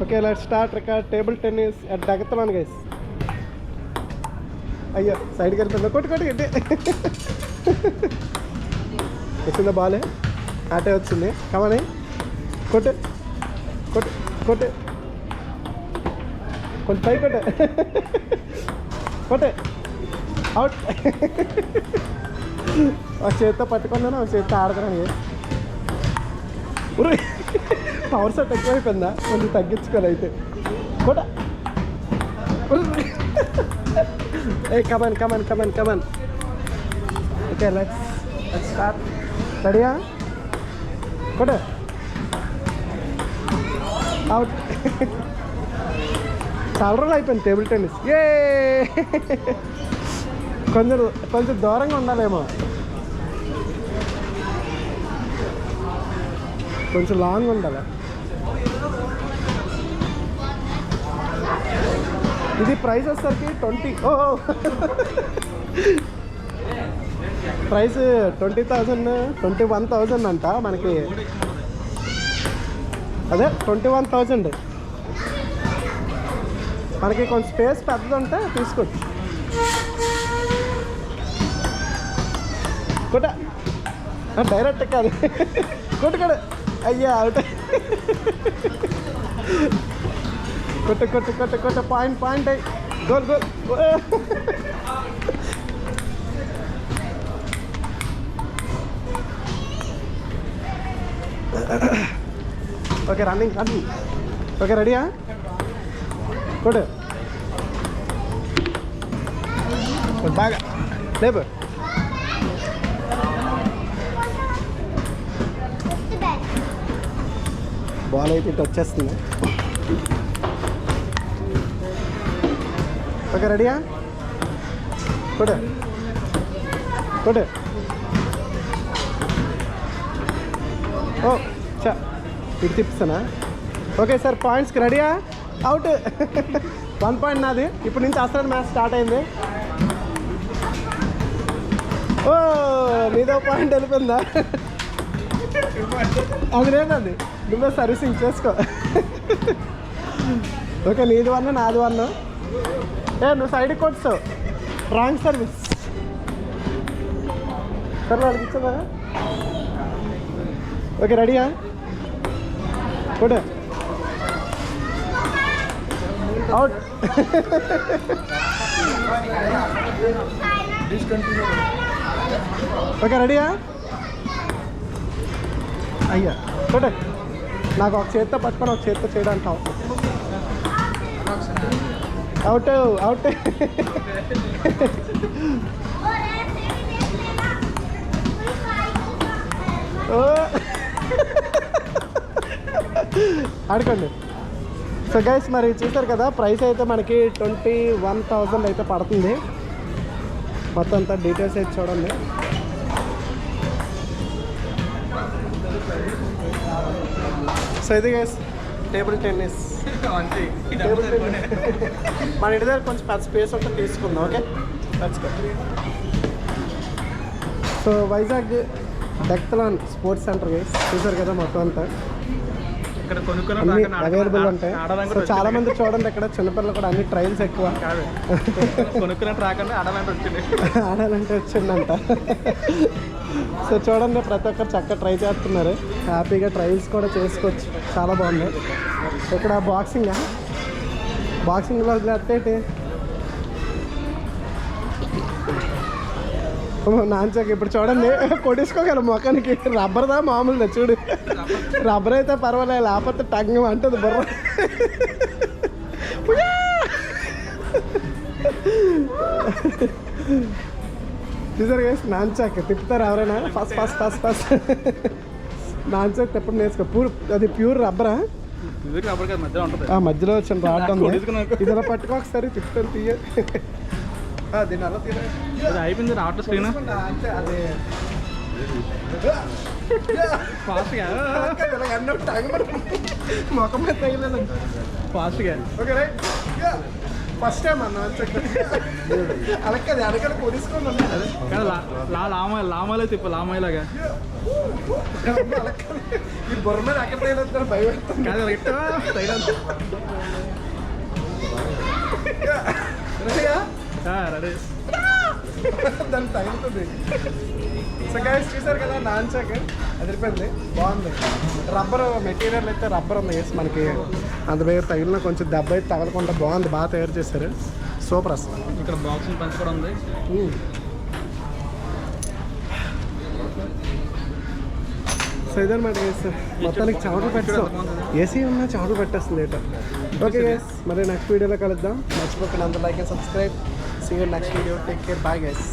Okay, let's start record table tennis at DECATHLON, guys. అయ్యో సైడ్కి వెళ్తుందా కొట్టు గట్టి వచ్చిందా బాల్ ఆటే వచ్చింది కమని కొట్టు కొట్టు కొట్టు కొంచెం పై కొట్టు కొట్టు అవుట్ ఒక చేతితో పట్టుకున్నాను ఒక చేతితో ఆడుతున్నాను పవర్ సెట్ ఎక్కువైపోయిందా కొంచెం తగ్గించుకోవాలి అయితే కొట్ట Hey, come on. Okay, let's start. Ready? Good. Out. చాలా రోజులు అయిపోయింది టేబుల్ టెన్నిస్ ఏ కొంచెం దూరంగా ఉండాలేమో కొంచెం లాంగ్ ఉండాలి ఇది ప్రైస్ వచ్చేసరికి 20 ప్రైస్ 20,000 21,000 అంట మనకి అదే 21,000 మనకి కొంచెం స్పేస్ పెద్దది ఉంటే తీసుకోవచ్చు కొట్ట డైరెక్ట్ కాదు కొట్టు అయ్యా అవుట్ కొట్ట point goal okay running okay రెడీయా కొట్టు బాగా లేబు బాల్ అయితే ఇటు వచ్చేస్తుంది ఓకే రెడీయా కొట్టు ఓ చా ఇటు తిప్పిస్తానా ఓకే సార్ పాయింట్స్కి రెడీయా అవుట్ 1 పాయింట్ నాది ఇప్పుడు నుంచి అసలు మ్యాచ్ స్టార్ట్ అయింది ఓ నీదో పాయింట్ వెళ్ళిపోయిందా అది లేదండి నువ్వే సర్వీసింగ్ చేసుకో ఓకే నీది 1 నాది 1 నువ్వు సైడ్కి కొట్టావు రాంగ్ సర్వీస్ సరే వాళ్ళకి ఇచ్చదా ఓకే రెడీయా కొట్టు అవుట్ ఓకే రెడీయా అయ్యా కొట్టు నాకు ఒక చేత్తో పట్టుకొని ఒక చేత్తో చేయడానికి అవుట్ ఆడుకోండి సో గైస్ మరి చూసారు కదా ప్రైస్ అయితే మనకి 21,000 అయితే పడుతుంది మొత్తం అంతా డీటెయిల్స్ అయితే చూడండి సో ఇది గైస్ టేబుల్ టెన్నిస్ మన ఇంటి దగ్గర కొంచెం పెద్ద స్పేస్ ఉంటే తీసుకుందాం okay so Vizag Decathlon sports centre guys చూసారు కదా మొత్తం అంతా అవైలబుల్ ఉంటాయి సో చాలా మంది చూడండి ఇక్కడ చిన్నపిల్లలు కూడా అన్ని ట్రయల్స్ ఎక్కువ ఆడాలంటే వచ్చిందంట సో చూడండి ప్రతి ఒక్కరు చక్కగా ట్రై చేస్తున్నారు హ్యాపీగా ట్రయల్స్ కూడా చేసుకోవచ్చు చాలా బాగుంది ఇక్కడ బాక్సింగ్లో వదిలేస్తే నాంచాక ఇప్పుడు చూడండి కొట్టేసుకోగలం మొఖానికి రబ్బర్దా మామూలుదా చూడు రబ్బర్ అయితే పర్వాలేదు లేకపోతే టంగం అంటుంది బుర్ర చూసారు కదా నాంచాక తిప్పుతారు ఎవరైనా ఫస్ట్ నాంచాక తిప్పడం నేర్చుకో అది ప్యూర్ రబ్బరా మధ్యలో వచ్చిన రావడం ఇది ఇలా పట్టుకో ఒకసారి తిప్పుతాను తీయ దీని అలా అయిపోయింది రావట్లేదు స్క్రీన్ అదే ఫాస్ట్గా మొఖం మీద తగిలేదు ఫాస్ట్గా ఓకే రైట్ ఫస్ట్ టైం అన్న అలాగే అడగలు కొడుసుకోండి లామాయిలో తిప్పు లామాయిలాగా ఈ బొర్ర మీద ఎక్కడ ట్రైన్ వస్తారు భయం కాదు ఇలా ఇట్టు రైట్ అంతా. రెడీయా రెడీ. దాన్ని తగులుతుంది. సో గైస్ చూసారు కదా నాన్చాక్ అదిరిపోయింది, బాగుంది. రబ్బర్ మెటీరియల్ అయితే రబ్బర్ ఉంది వేసి మనకి అంత దగ్గర తగిలిన కొంచెం దెబ్బ అయితే తగలకుండా బాగుంది, బాగా తయారు చేశారు. సూపర్ అసలు. ఇక్కడ బాక్సింగ్ పంచ్ కూడా ఉంది. సో ఇదన్నమాట గైస్, మొత్తానికి చెమటలు పెట్టేస్తాం. ఏసీ ఉన్నా చెమటలు పెట్టేస్తుంది ఏటో. ఓకే గైస్, మరి నెక్స్ట్ వీడియోలో కలుద్దాం. మర్చిపోకుండా అందరూ like and subscribe. See you next video. Take care. Bye guys.